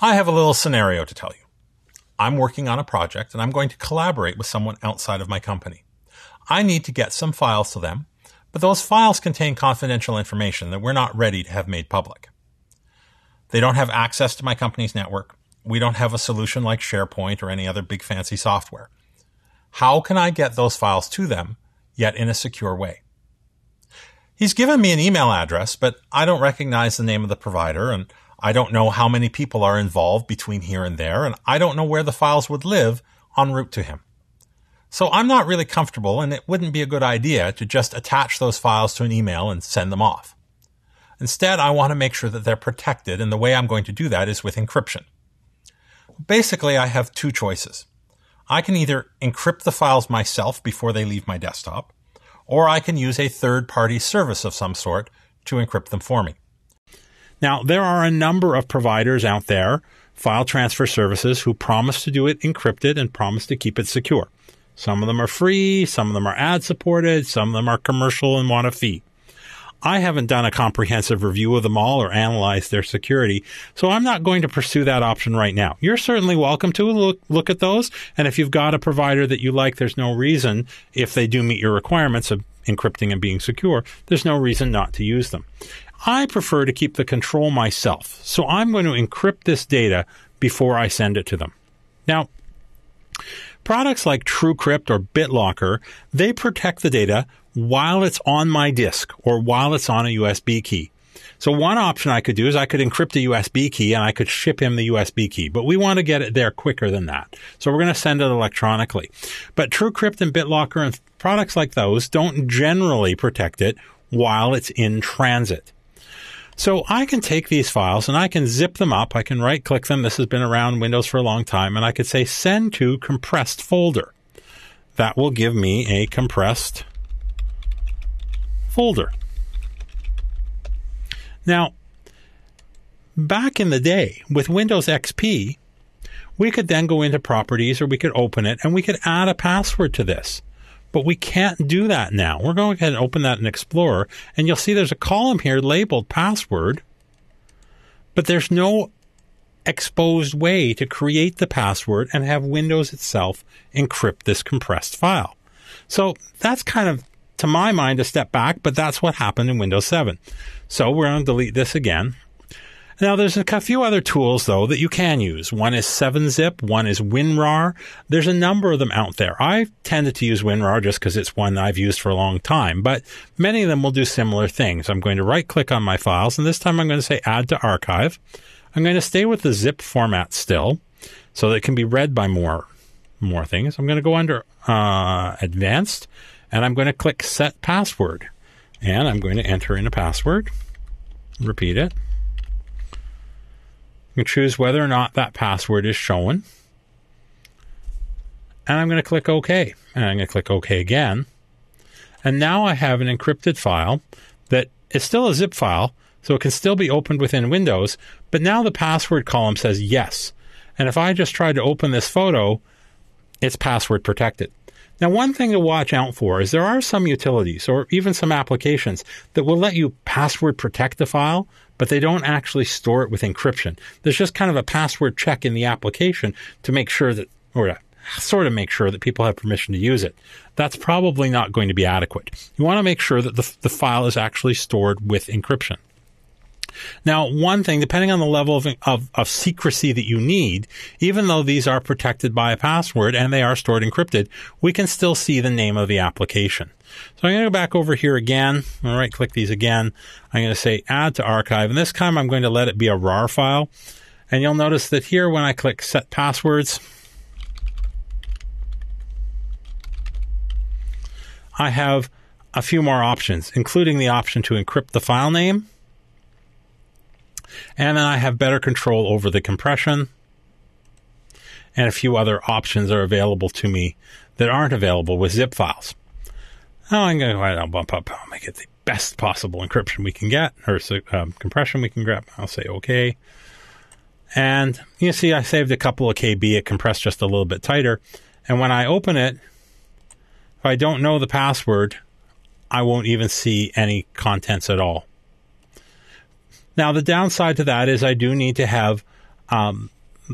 I have a little scenario to tell you. I'm working on a project and I'm going to collaborate with someone outside of my company. I need to get some files to them, but those files contain confidential information that we're not ready to have made public. They don't have access to my company's network. We don't have a solution like SharePoint or any other big fancy software. How can I get those files to them, yet in a secure way? He's given me an email address, but I don't recognize the name of the provider, and I don't know how many people are involved between here and there, and I don't know where the files would live en route to him. So I'm not really comfortable, and it wouldn't be a good idea to just attach those files to an email and send them off. Instead, I want to make sure that they're protected, and the way I'm going to do that is with encryption. Basically, I have two choices. I can either encrypt the files myself before they leave my desktop, or I can use a third-party service of some sort to encrypt them for me. Now, there are a number of providers out there, file transfer services, who promise to do it encrypted and promise to keep it secure. Some of them are free, some of them are ad-supported, some of them are commercial and want a fee. I haven't done a comprehensive review of them all or analyzed their security, so I'm not going to pursue that option right now. You're certainly welcome to look at those, and if you've got a provider that you like, there's no reason, if they do meet your requirements of encrypting and being secure, there's no reason not to use them. I prefer to keep the control myself, so I'm going to encrypt this data before I send it to them. Now, products like TrueCrypt or BitLocker, they protect the data while it's on my disk or while it's on a USB key. So one option I could do is I could encrypt a USB key and I could ship him the USB key, but we want to get it there quicker than that. So we're going to send it electronically. But TrueCrypt and BitLocker and products like those don't generally protect it while it's in transit. So I can take these files and I can zip them up. I can right-click them. This has been around Windows for a long time. And I could say send to compressed folder. That will give me a compressed folder. Now, back in the day with Windows XP, we could then go into properties or we could open it and we could add a password to this. But we can't do that now. We're going to go ahead and open that in Explorer, and you'll see there's a column here labeled password, but there's no exposed way to create the password and have Windows itself encrypt this compressed file. So that's kind of, to my mind, a step back, but that's what happened in Windows 7. So we're going to delete this again. Now, there's a few other tools, though, that you can use. One is 7-Zip. One is WinRAR. There's a number of them out there. I've tended to use WinRAR just because it's one I've used for a long time, but many of them will do similar things. I'm going to right-click on my files, and this time I'm going to say Add to Archive. I'm going to stay with the zip format still, so that it can be read by more things. I'm going to go under Advanced, and I'm going to click Set Password. And I'm going to enter in a password. Repeat it. You can choose whether or not that password is shown. And I'm going to click OK. And I'm going to click OK again. And now I have an encrypted file that is still a zip file, so it can still be opened within Windows. But now the password column says yes. And if I just try to open this photo, it's password protected. Now, one thing to watch out for is there are some utilities or even some applications that will let you password protect the file, but they don't actually store it with encryption. There's just kind of a password check in the application to make sure that, or to sort of make sure that people have permission to use it. That's probably not going to be adequate. You want to make sure that the file is actually stored with encryption. Now, one thing, depending on the level of secrecy that you need, even though these are protected by a password and they are stored encrypted, we can still see the name of the application. So I'm going to go back over here again. I'm going to right-click these again. I'm going to say Add to Archive, and this time I'm going to let it be a RAR file. And you'll notice that here when I click Set Passwords, I have a few more options, including the option to encrypt the file name. And then I have better control over the compression. And a few other options are available to me that aren't available with zip files. Now I'm going to go ahead and bump up. I'll make it the best possible encryption we can get, or compression we can grab. I'll say OK. And you see I saved a couple of KB. It compressed just a little bit tighter. And when I open it, if I don't know the password, I won't even see any contents at all. Now, the downside to that is I do need to have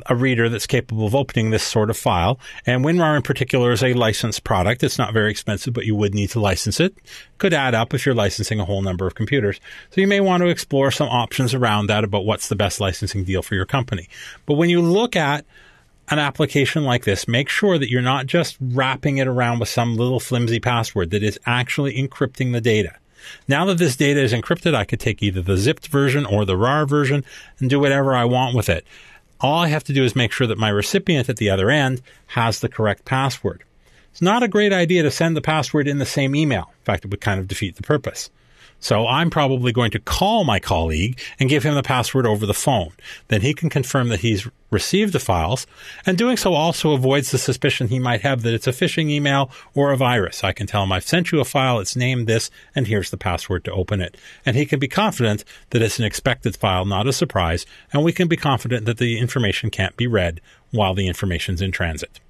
a reader that's capable of opening this sort of file. And WinRAR in particular is a licensed product. It's not very expensive, but you would need to license it. Could add up if you're licensing a whole number of computers. So you may want to explore some options around that about what's the best licensing deal for your company. But when you look at an application like this, make sure that you're not just wrapping it around with some little flimsy password, that is actually encrypting the data. Now that this data is encrypted, I could take either the zipped version or the RAR version and do whatever I want with it. All I have to do is make sure that my recipient at the other end has the correct password. It's not a great idea to send the password in the same email. In fact, it would kind of defeat the purpose. So I'm probably going to call my colleague and give him the password over the phone. Then he can confirm that he's received the files, and doing so also avoids the suspicion he might have that it's a phishing email or a virus. I can tell him I've sent you a file, it's named this, and here's the password to open it. And he can be confident that it's an expected file, not a surprise, and we can be confident that the information can't be read while the information's in transit.